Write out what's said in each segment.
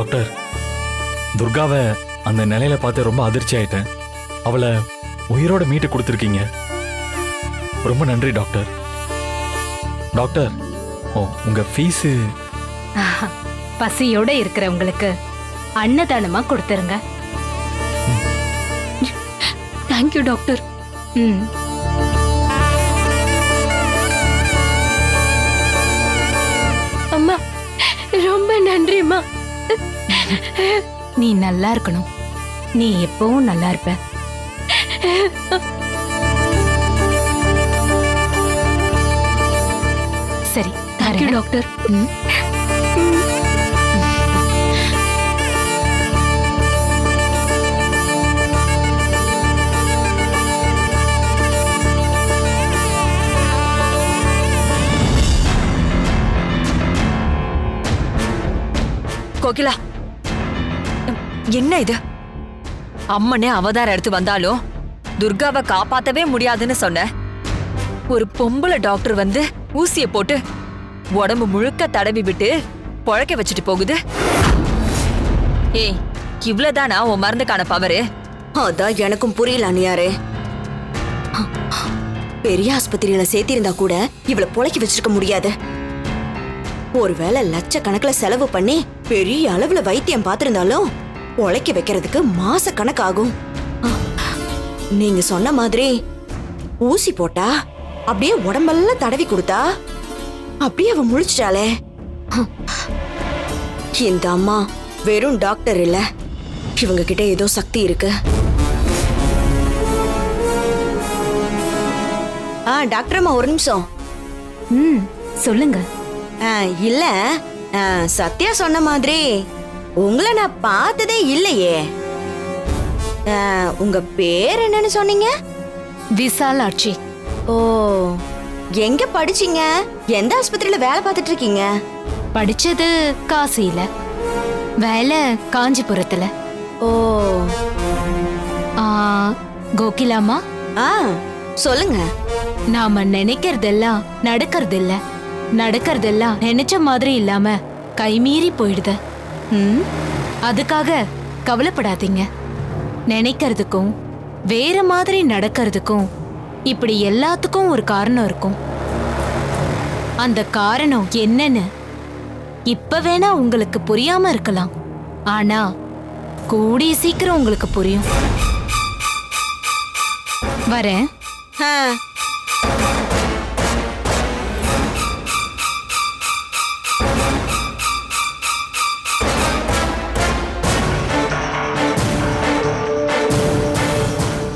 Doctor, துர்காவை அந்த நிலையில பார்த்து ரொம்ப அதிர்ச்சி ஆயிட்டேன். அவளை உயிரோட மீட்டு கொடுத்துருக்கீங்க. ரொம்ப நன்றி டாக்டர். டாக்டர், உங்க ஃபீஸு? பசியோட இருக்கிறவங்களுக்கு அன்னதானமா கொடுத்துருங்க. Thank you doctor. அம்மா ரொம்ப நன்றிம்மா. நீ நல்லா இருக்கணும். நீ எப்பவும் நல்லா இருப்ப. சரி, தேங்க்யூ டாக்டர். கோகிலா, என்ன இது? அம்மனே அவதாரம் எடுத்து வந்தாலும் துர்காவை காப்பாத்தவே முடியாதுன்னு சொன்ன ஒரு பொம்பளை டாக்டர் வந்து ஊசிய போட்டு உடம்பு முழுக்க தடவி விட்டு பொழைக்க வச்சுட்டு போகுது. ஏய், இவ்வளவுதானா உன் மருந்துக்கான பவரு? அதான் எனக்கும் புரியல அண்ணியாரே. பெரிய ஆஸ்பத்திரியில சேர்த்திருந்தா கூட இவளை பொழைக்க வச்சிருக்க முடியாது. ஒருவேளை லட்சக்கணக்கில் செலவு பண்ணி பெரிய அளவுல வைத்தியம் பார்த்திருந்தாலும் பொழைக்க வைக்கிறதுக்கு மாச கணக்காகும். நீங்க சொன்ன மாதிரி ஊசி போட்டா அப்படியே உடம்பெல்லாம் தடவி கொடுத்தா அப்படியே அவ முழிச்சிட்டாளே. இந்த அம்மா வெறும் டாக்டர் இல்ல, இவங்க கிட்ட ஏதோ சக்தி இருக்கு. டாக்டர் அம்மா ஒரு நிமிஷம். சொல்லுங்க. இல்ல, சத்யா சொன்ன மாதிரி உங்களை நான் பார்த்ததே இல்லையே. உங்க பேர் என்னன்னு சொன்னீங்க? விசாலாட்சி. ஓ, எங்க படிச்சீங்க? எந்த ஆஸ்பத்திரியில வேலை பார்த்துட்டு இருக்கீங்க? படிச்சது காசியில, வேலை காஞ்சிபுரத்துல. ஓ, கோகிலாமா, சொல்லுங்க. நாம நினைக்கிறதெல்லாம் நடக்கறதில்ல, நடக்கறதெல்லாம் நினைச்ச மாதிரி இல்லாம கைமீறி போயிடுது. அதுக்காக கவலைப்படாதீங்க. நினைக்கிறதுக்கும் வேற மாதிரி நடக்கிறதுக்கும் இப்படி எல்லாத்துக்கும் ஒரு காரணம் இருக்கும். அந்த காரணம் என்னன்னு இப்ப வேணா உங்களுக்கு புரியாம இருக்கலாம், ஆனா கூடிய சீக்கிரம் உங்களுக்கு புரியும். வரேன்.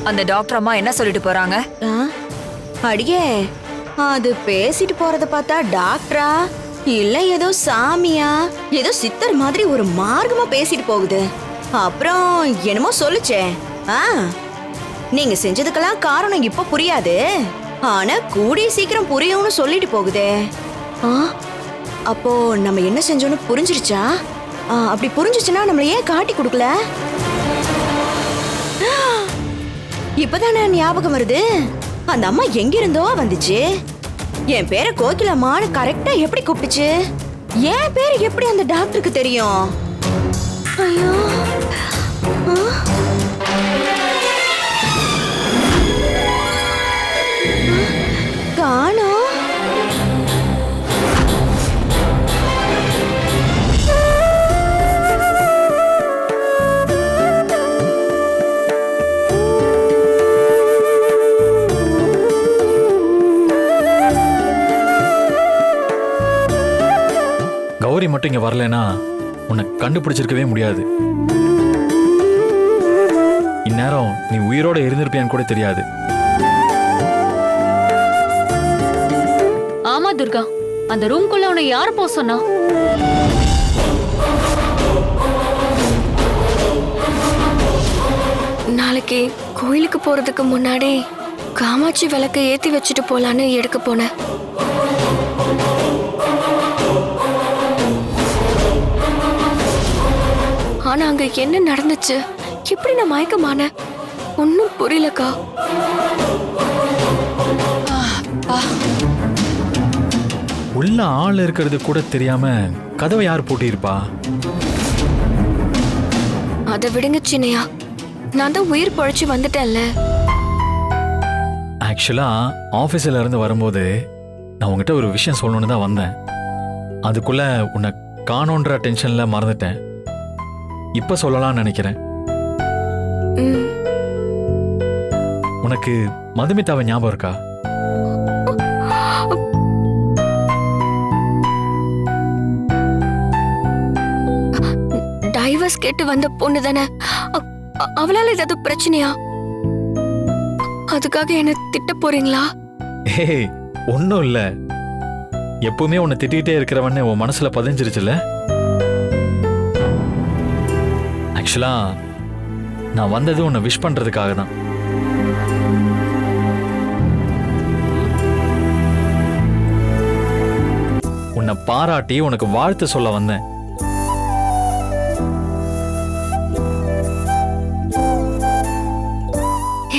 அந்த டாக்டர் அம்மா என்ன சொல்லிட்டு போறாங்க? அடியே, அது பேசிட்டு போறத பார்த்தா டாக்டரா இல்ல ஏதோ சாமியா ஏதோ சித்தர் மாதிரி ஒரு மார்க்கமா பேசிட்டு போகுது. அப்புறம் என்னமோ சொல்லுச்சே, நீங்க செஞ்சதுக்கெல்லாம் காரணம் இப்ப புரியாது, ஆனா கூடிய சீக்கிரம் புரியும்னு சொல்லிட்டு போகுதே. அப்போ நம்ம என்ன செஞ்சோன்னு புரிஞ்சிருச்சா? அப்படி புரிஞ்சிச்சுன்னா நம்மள ஏன் காட்டி கொடுக்கல? இப்பதான் நான் ஞாபகம் வருது, அந்த அம்மா எங்க இருந்தோ வந்துச்சு. என் பேரை கோகிலம்மான்னு கரெக்டா எப்படி கூப்பிட்டுச்சு? என் பேரு எப்படி அந்த டாக்டருக்கு தெரியும்? ஐயோ, காணோம். கௌரி மட்டும் இங்க வரலனா உன்னை கண்டுபிடிச்சிருக்கவே முடியாது. இந்நேரம் நீ உயிரோட இருந்திருப்பியான்னு கூட தெரியாது. ஆமா துர்கா, அந்த ரூம்குள்ள உன்னை யாரு போக சொன்னா? நாளைக்கு கோயிலுக்கு போறதுக்கு முன்னாடி காமாட்சி விளக்க ஏத்தி வச்சுட்டு போலான்னு எடுக்க போனேன். ஆனா அங்க என்ன நடந்துச்சு, எப்படி நான் மயக்கமான ஒன்னும் புரியலக்கா. உள்ள ஆள் இருக்கிறது கூட தெரியாம கதவை யார் பூட்டியிருப்பா? அதை விடுங்க சின்னையா, நான் தான் உயிர் பொழைச்சு வந்துட்டேன்ல. ஆக்சுவலா ஆஃபீஸில் இருந்து வரும்போது நான் உங்ககிட்ட ஒரு விஷயம் சொல்லணும்னு தான் வந்தேன். அதுக்குள்ள உன்னை காணோன்ற டென்ஷன்ல மறந்துட்டேன். இப்ப சொல்லலாம்னு நினைக்கிறேன். ம், உனக்கு மதுமிதாவை ஞாபகம் இருக்கா? டைவர்ஸ் கேட்டு வந்த பொண்ணு தானே. அவளால ஏதாவது பிரச்சனையா? அதுக்காக என்ன திட்ட போறீங்களா? ஏய், ஒன்றும் இல்லை. எப்பவுமே உன்னை திட்டிகிட்டே இருக்கிறவன்னு உன் மனசுல பதிஞ்சிருச்சுல. ஆக்சுவலா நான் வந்தது உன்னை விஷ் பண்றதுக்காக தான். உன்னை பாராட்டி உனக்கு வாழ்த்து சொல்ல வந்தேன்.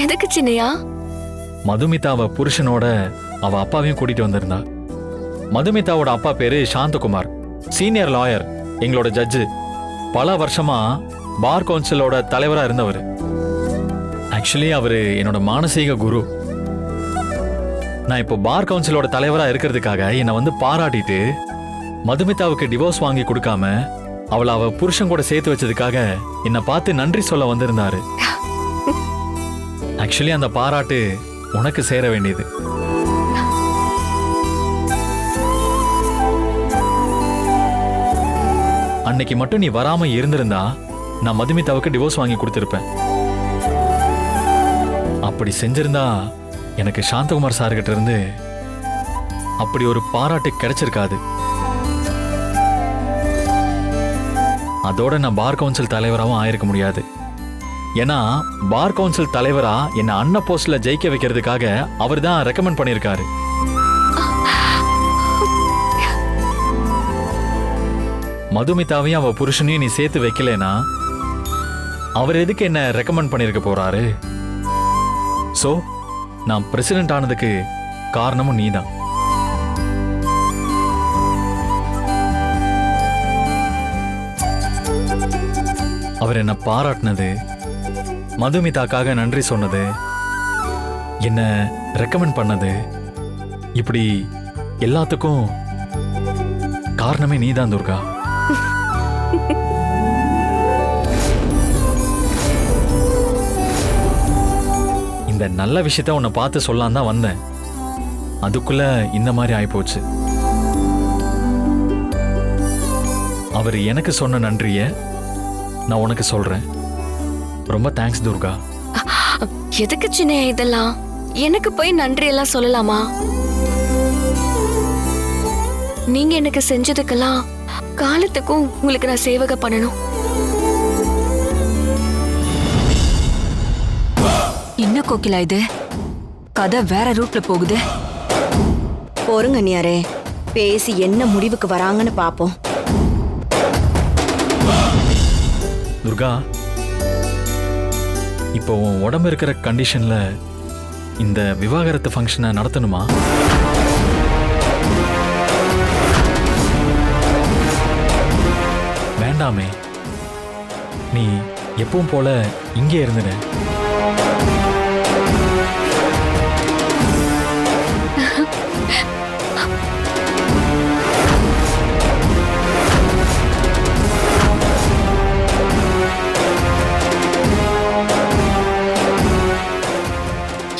எதுக்கு சின்னையா? மதுமிதாவை புருஷனோட அவ அப்பாவையும் கூட்டிட்டு வந்திருந்தா. மதுமிதாவோட அப்பா பேரு சாந்தகுமார், சீனியர் லாயர், எங்களோட ஜட்ஜு. பல வருஷமா பார் கவுன்சிலோட தலைவரா இருந்தவர். ஆக்சுவலி அவரு என்னோட மானசீக குரு. நான் இப்போ பார் கவுன்சிலோட தலைவரா இருக்கிறதுக்காக என்னை வந்து பாராட்டிட்டு மதுமிதாவுக்கு டிவோர்ஸ் வாங்கி கொடுக்காம அவளை அவ புருஷன் கூட சேர்த்து வச்சதுக்காக என்னை பார்த்து நன்றி சொல்ல வந்திருந்தாரு. ஆக்சுவலி அந்த பாராட்டு உனக்கு சேர வேண்டியது. அன்னைக்கு மட்டும் நீ வராம இருந்திருந்தா நான் மதுமிதாவுக்கு டிவோர்ஸ் வாங்கி கொடுத்திருப்பேன். அப்படி செஞ்சிருந்தா எனக்கு சாந்தகுமார் சார்கிட்ட இருந்து அப்படி ஒரு பாராட்டு கிடைச்சிருக்காது. அதோட நான் பார் கவுன்சில் தலைவராகவும் ஆயிருக்க முடியாது. ஏன்னா பார் கவுன்சில் தலைவரா என்ன அண்ணா போஸ்ட்ல ஜெயிக்க வைக்கிறதுக்காக அவர் தான் ரெக்கமெண்ட் பண்ணியிருக்காரு. மதுமிதாவையும் அவ புருஷனையும் நீ சேர்த்து வைக்கலனா அவர் எதுக்கு என்ன ரெக்கமெண்ட் பண்ணிருக்க போறாரு? சோ நான் பிரசிடென்ட் ஆனதுக்கு காரணமும் நீதான். அவர் என்ன பாராட்டினது, மதுமிதாக்காக நன்றி சொன்னது, என்ன ரெக்கமெண்ட் பண்ணது, இப்படி எல்லாத்துக்கும் காரணமே நீதான் துர்கா. இந்த நல்ல விஷயத்த உன்னை பார்த்து சொல்லலாம் தான் வந்தேன். அதுக்குள்ள இந்த மாதிரி ஆயிப்போச்சு. அவர் எனக்கு சொன்ன நன்றிய நான் உனக்கு சொல்றேன். ரொம்ப தேங்க்ஸ் துர்கா. எதுக்கு சின்னையா இதெல்லாம்? எனக்கு போய் நன்றி எல்லாம் சொல்லலாமா? நீங்க எனக்கு செஞ்சதுக்கெல்லாம் காலத்துக்கும் உங்களுக்கு நான் சேவக பண்ணணும். என்ன கோகிலா இது? கதை வேற ரூட்ல போகுது. பொறுங்க அண்ணியாரே, பேசி என்ன முடிவுக்கு வராங்கன்னு பாப்போம். துர்கா, இப்போ உன் உடம்பு இருக்கிற கண்டிஷன்ல இந்த விவாகரத்து ஃபங்க்ஷனை நடத்தணுமா? வேண்டாமே, நீ எப்பவும் போல இங்கே இருந்துட.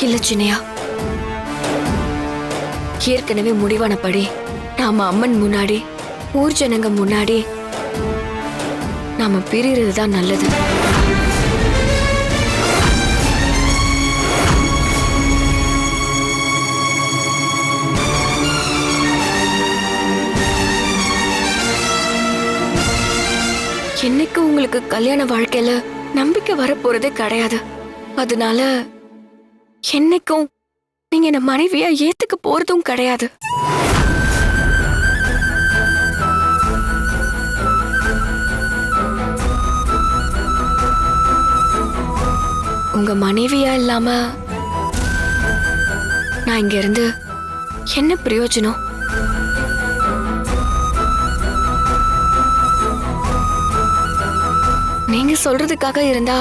இல்ல சின்னையா, ஏற்கனவே முடிவானபடி நாம அம்மன் முன்னாடி, ஊர் ஜனங்க முன்னாடி நாம பிரியறதுதான் நல்லது. என்னைக்கு உங்களுக்கு கல்யாண வாழ்க்கையில நம்பிக்கை வரப்போறதே கிடையாது. அதனால என்னைக்கும் நீங்க என்ன மனைவியா ஏத்துக்க போறதும் கிடையாது. உங்க மனைவியா இல்லாம நான் இங்க இருந்து என்ன பிரயோஜனம்? நீங்க சொல்றதுக்காக இருந்தா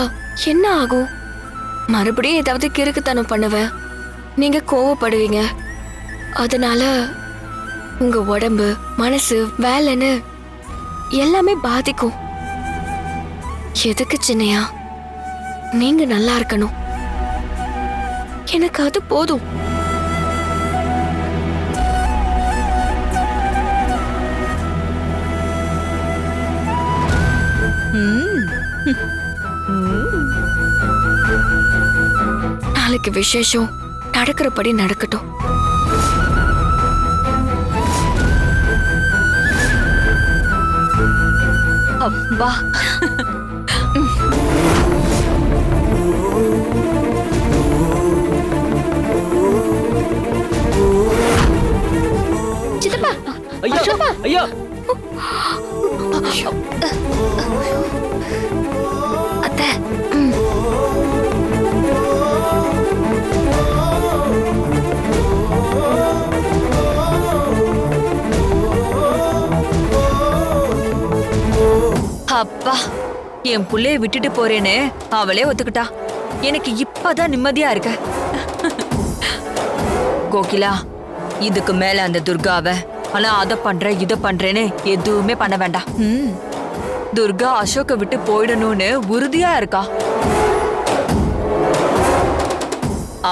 என்ன ஆகும்? மறுபடியும் ஏதாவது கிறுக்குத்தனம் பண்ணுவேன், நீங்க கோவப்படுவீங்க. அதனால உங்க உடம்பு, மனசு, வேலைன்னு எல்லாமே பாதிக்கும். எதுக்கு சின்னையா? நீங்க நல்லா இருக்கணும், எனக்கு அது போதும். நாளைக்கு விசேஷம் நடக்கிறபடி நடக்கட்டும். அப்பா சித்தப்பா, ஐயா அசோகா. ஐயா அத்தை. அப்பா என் புள்ளைய விட்டுட்டு போறேன்னு அவளே ஒத்துக்கிட்டா. எனக்கு இப்பதான் நிம்மதியா இருக்க. கோகிலா, இதுக்கு மேல அந்த துர்காவ ஆனா அத பண்ற இத பண்றேன்னு எதுவுமே பண்ண வேண்டாம். துர்கா அசோக்க விட்டு போயிடணும்னு உறுதியா இருக்கா.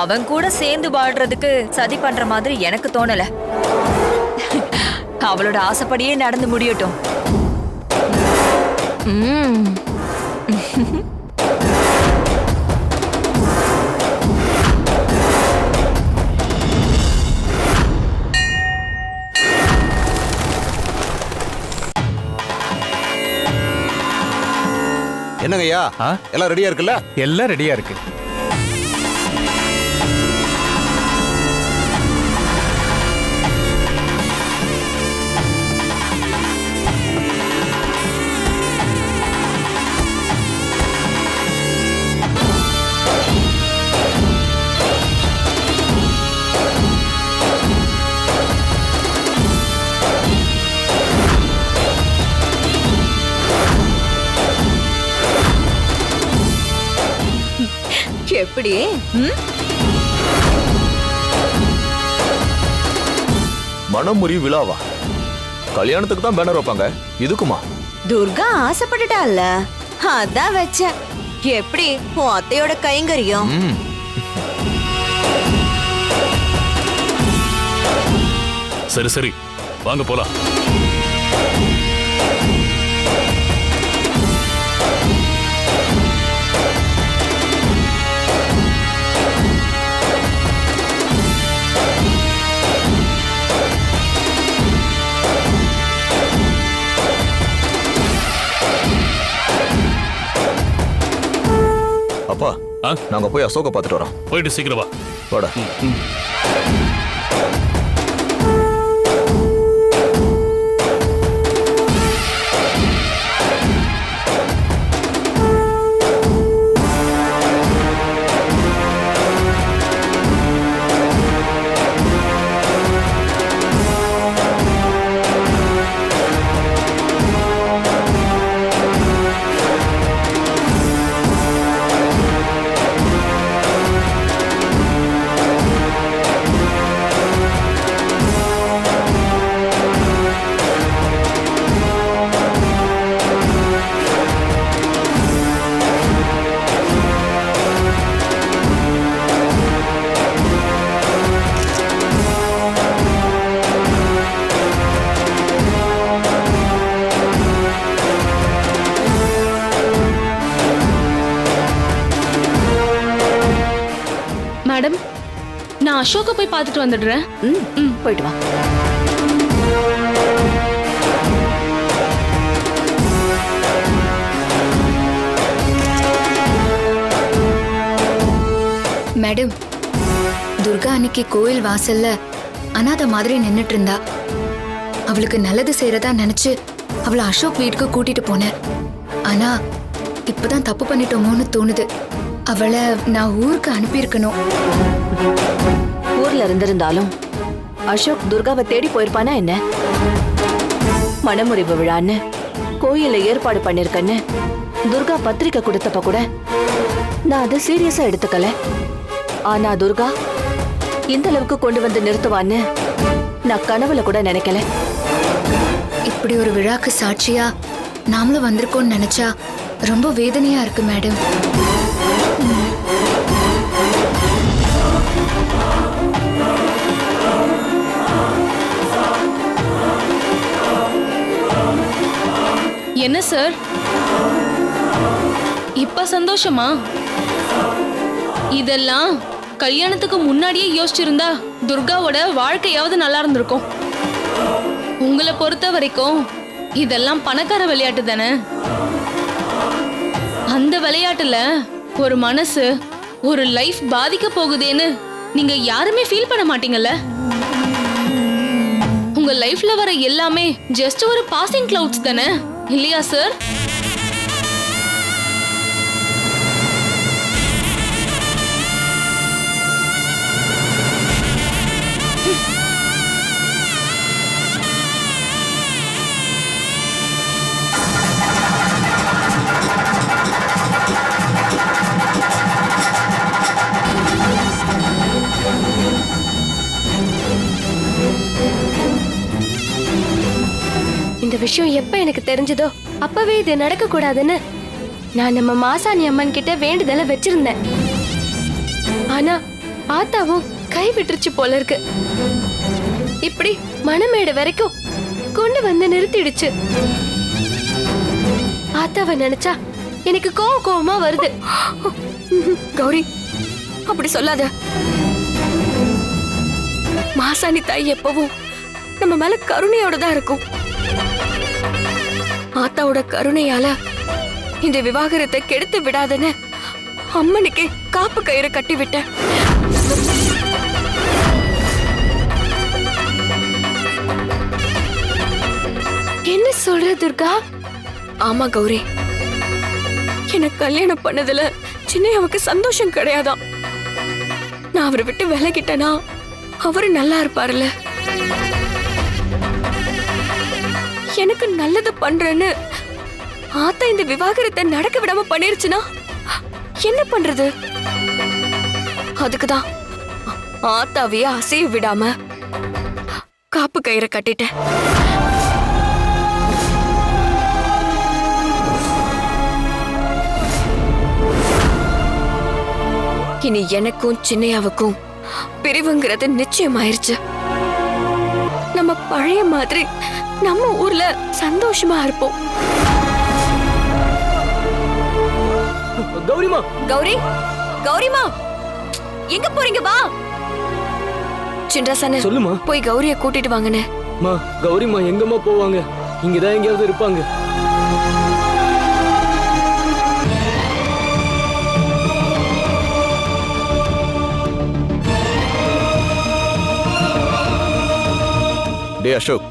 அவன் கூட சேர்ந்து வாழ்றதுக்கு சதி பண்ற மாதிரி எனக்கு தோணல. அவளோட ஆசைப்படியே நடந்து முடியட்டும். என்னங்க ஐயா, எல்லாம் ரெடியா இருக்குல்ல? எல்லாம் ரெடியா இருக்கு. எப்படி? மனமுறி விழாவா? கல்யாணத்துக்கு தான் பேனர் வைப்பாங்க, இதுக்குமா? துர்கா ஆசைப்பட்டுட்டால, அதான் வச்சேன். எப்படி உன் அத்தையோட கைங்கரியம்? சரி சரி, வாங்க போலாம். அப்பா, நாங்க போய் அசோக பார்த்துட்டு வரோம். போயிட்டு சீக்கிரம் வா. வாடா. மேடம், நான் அசோக்க போய் பார்த்துட்டு வந்துடுறேன். போயிட்டு வா. மேடம், துர்கா அன்னைக்கு கோயில் வாசல்ல அனாதை மாதிரி நின்னுட்டு இருந்தா. அவளுக்கு நல்லது செய்யறதா நினைச்சு அவளை அசோக் வீட்டுக்கு கூட்டிட்டு போனேன். ஆனா இப்பதான் தப்பு பண்ணிட்டோமோன்னு தோணுது. அவளை நான் ஊருக்கு அனுப்பியிருக்கணும். ஊர்ல இருந்திருந்தாலும் அசோக் துர்காவை தேடி போயிருப்பானா என்ன? மனமுறிவு விழான்னு கோயில ஏற்பாடு பண்ணிருக்கன்னு துர்கா பத்திரிக்கை கொடுத்தப்ப கூட நான் அதை சீரியஸா எடுத்துக்கல. ஆனா துர்கா இந்த அளவுக்கு கொண்டு வந்து நிறுத்துவான்னு நான் கனவுல கூட நினைக்கல. இப்படி ஒரு விழாக்கு சாட்சியா நாமளும் வந்திருக்கோம்னு நினைச்சா ரொம்ப வேதனையா இருக்கு மேடம். என்ன சார், இப்ப சந்தோஷமா? இதெல்லாம் கல்யாணத்துக்கு முன்னாடியே யோசிச்சிருந்தா துர்காவோட வாழ்க்கையாவது நல்லா இருந்திருக்கும். உங்களை பொறுத்த வரைக்கும் இதெல்லாம் பணக்கார விளையாட்டு தானே. அந்த விளையாட்டுல ஒரு மனசு, ஒரு லைஃப் பாதிக்க போகுதேன்னு நீங்க யாருமே ஃபீல் பண்ண மாட்டீங்கல்ல? உங்க லைஃப்ல வர எல்லாமே ஜஸ்ட் ஒரு பாசிங் கிளவுட்ஸ் தானே, இல்லையா சார்? இந்த விஷயம் எப்ப எனக்கு தெரிஞ்சதோ அப்பவே இது நடக்க கூடாதுன்னு நான் நம்ம மாசாணி அம்மன் கிட்ட வேண்டுதலை வச்சிருந்தேன். ஆனா ஆத்தாவும் கை விட்டுருச்சு போல இருக்கு. இப்படி மணமேடு வரைக்கும் கொண்டு வந்து நிறுத்திடுச்சு. ஆத்தாவை நினைச்சா எனக்கு கோவமா வருது. கௌரி, அப்படி சொல்லாத. மாசாணி தாய் எப்பவும் நம்ம மேல கருணையோட தான் இருக்கும். ஆத்தாவோட கருணையால இந்த விவாகரத்தை கெடுத்து விடாதன்னு அம்மனுக்கு காப்பு கயிறு கட்டி விட்டேன். என்ன சொல்ற துர்கா? ஆமா கௌரி, எனக்கு கல்யாணம் பண்ணதுல சின்னையாவுக்கு சந்தோஷம் கிடையாதாம். நான் அவரை விட்டு விலகிட்டேனா அவரு நல்லா இருப்பாருல்ல. எனக்கு நல்லது பண்றேன்னு ஆத்தா இந்த விவாகரத்தை நடக்க விடாம பண்ணிருச்சுன்னா என்ன பண்றது? அதுக்குதான் ஆத்தாவையே அசைய விடாம காப்பு கயிறை கட்டிட்டேன். இனி எனக்கும் சின்னையாவுக்கும் பிரிவுங்கிறது நிச்சயமாயிருச்சு. நம்ம பழைய மாதிரி நம்ம ஊர்ல சந்தோஷமா இருப்போம். கௌரிமா, கௌரி, கௌரிமா, எங்க போறீங்க? வா சின்ராசன, சொல்லுமா. போய் கௌரிய கூட்டிட்டு வாங்கன்னு. மா, கௌரிமா எங்கம்மா போவாங்க? இங்கதான் எங்கேயாவது இருப்பாங்க. டே அசோக்,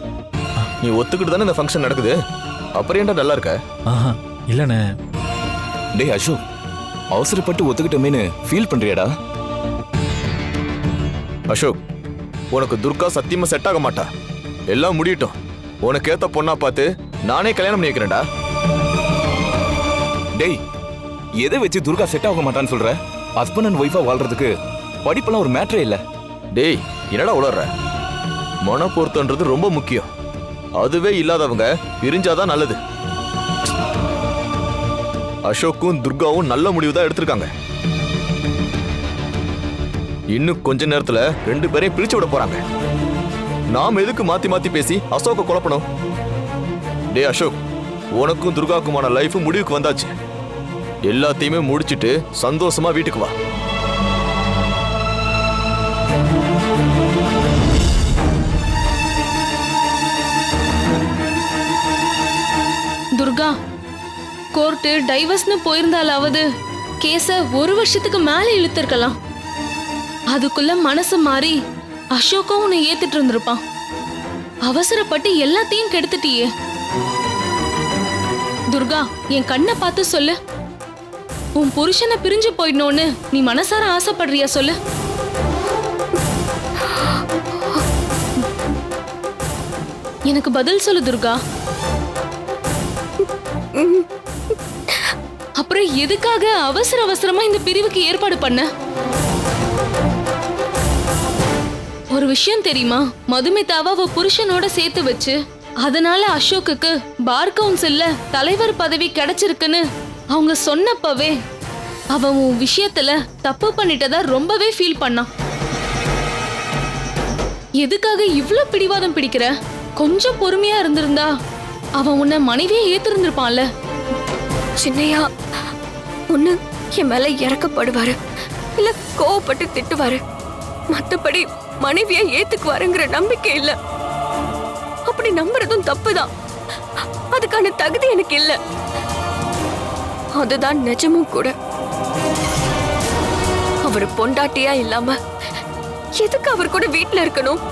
நீ ஒத்துக்கிட்டு தானே இந்த ஃபங்க்ஷன் நடக்குது, அப்புறம் ஏன்டா நல்லா இருக்க? ஆஹா இல்லண்ணே. டேய் அசோக், அவசரப்பட்டு ஒத்துக்கிட்டமேனு ஃபீல் பண்றியாடா? அசோக், உனக்கு துர்கா சத்தியமா செட் ஆக மாட்டா. எல்லாம் முடியட்டும், உனக்கு ஏத்த பொண்ணா பார்த்து நானே கல்யாணம் பண்ணி வைக்கிறேன்டா. டேய், எதை வச்சு துர்கா செட் ஆக மாட்டான்னு சொல்ற? ஹஸ்பண்ட் அண்ட் ஒய்ஃபா வாழ்றதுக்கு படிப்பெல்லாம் ஒரு மேட்டரே இல்ல. டேய், என்னடா உளர்ற? மன பொருத்தன்றது ரொம்ப முக்கியம். அதுவே இல்லாதவங்க பிரிஞ்சாதான் நல்லது. அசோக்கும் துர்காவும் நல்ல முடிவு தான் எடுத்திருக்காங்க. இன்னும் கொஞ்ச நேரத்துல 2 பேரையும் பிரிச்சு விட போறாங்க. நாம் எதுக்கு மாத்தி மாத்தி பேசி அசோக்க குழப்பணும்? டே அசோக், உனக்கும் துர்காக்குமான லைஃப் முடிவுக்கு வந்தாச்சு. எல்லாத்தையுமே முடிச்சிட்டு சந்தோஷமா வீட்டுக்கு வா. துர்கா, கோர்ட்டு டைவர்ஸ்னு போயிருந்தாலாவது கேஸ 1 வருஷத்துக்கு மேல இழுத்திருக்கலாம். அதுக்குள்ள மனசு மாறி அசோக்கும் உன்னை ஏத்துட்டு இருந்திருப்பான். அவசரப்பட்டு எல்லாத்தையும் கெடுத்துட்டியே. துர்கா, என் கண்ணை பார்த்து சொல்லு, உன் புருஷனை பிரிஞ்சு போயிடணும்னு நீ மனசார ஆசைப்படுறியா சொல்லு? எனக்கு பதில் சொல்லு துர்கா. அப்புறம் எதுக்காக அவசர அவசரமா இந்த பிரிவுக்கு ஏற்பாடு பண்ண? ஒரு விஷயம் தெரியுமா? மதுமிதாவை அவ புருஷனோட சேர்த்து வச்சு அதனால அசோக்குக்கு பார் கவுன்சில்ல தலைவர் பதவி கிடைச்சிருக்குன்னு அவங்க சொன்னப்பவே அவன் உன் விஷயத்துல தப்பு பண்ணிட்டதா ரொம்பவே ஃபீல் பண்ணான். எதுக்காக இவ்ளோ பிடிவாதம் பிடிக்கிற? கொஞ்சம் பொறுமையா இருந்திருந்தா அவன் உன்னை மனைவியே ஏத்திருந்திருப்பான்ல. சின்னையா ஒண்ணு என் மேல இறக்கப்படுவாரு, இல்ல கோவப்பட்டு திட்டுவாரு. மத்தபடி மனைவியா ஏத்துக்குவாருங்கிற நம்பிக்கை இல்ல. அப்படி நம்புறதும் தப்புதான். அதுக்கான தகுதி எனக்கு இல்ல. அதுதான் நிஜமும் கூட. அவர் பொண்டாட்டியா இல்லாம எதுக்கு அவர் கூட வீட்டுல இருக்கணும்?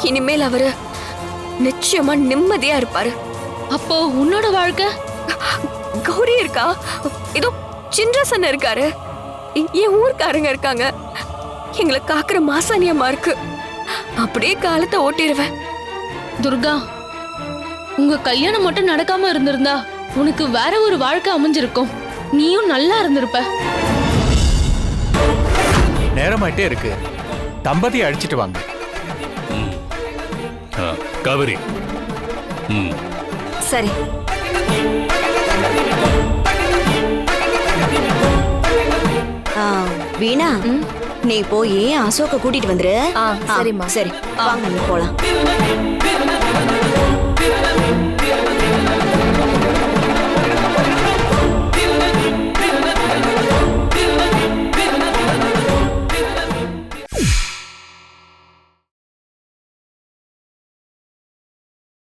இனிமேல் அவரு நிச்சயமா நிம்மதியா இருப்பாரு. அப்போ உன்னோட வாழ்க்கை? கௌரி இருக்கா, ஏதோ சின்ராசன் இருக்காரு, என் ஊர்க்காரங்க இருக்காங்க, எங்களை காக்குற மாசாணியம்மா இருக்கு. அப்படியே காலத்தை ஓட்டிடுவேன். துர்கா, உங்க கல்யாணம் மட்டும் நடக்காம இருந்திருந்தா உனக்கு வேற ஒரு வாழ்க்கை அமைஞ்சிருக்கும். நீயும் நல்லா இருந்திருப்ப. நேரமாயிட்டே இருக்கு, தம்பதியை அழிச்சிட்டு வாங்க. காவேரி. சரி. வீணா, நீ போய் அசோக்க கூட்டிட்டு வந்துரு. சரிம்மா. சரி, வாங்க நீ போலாம்.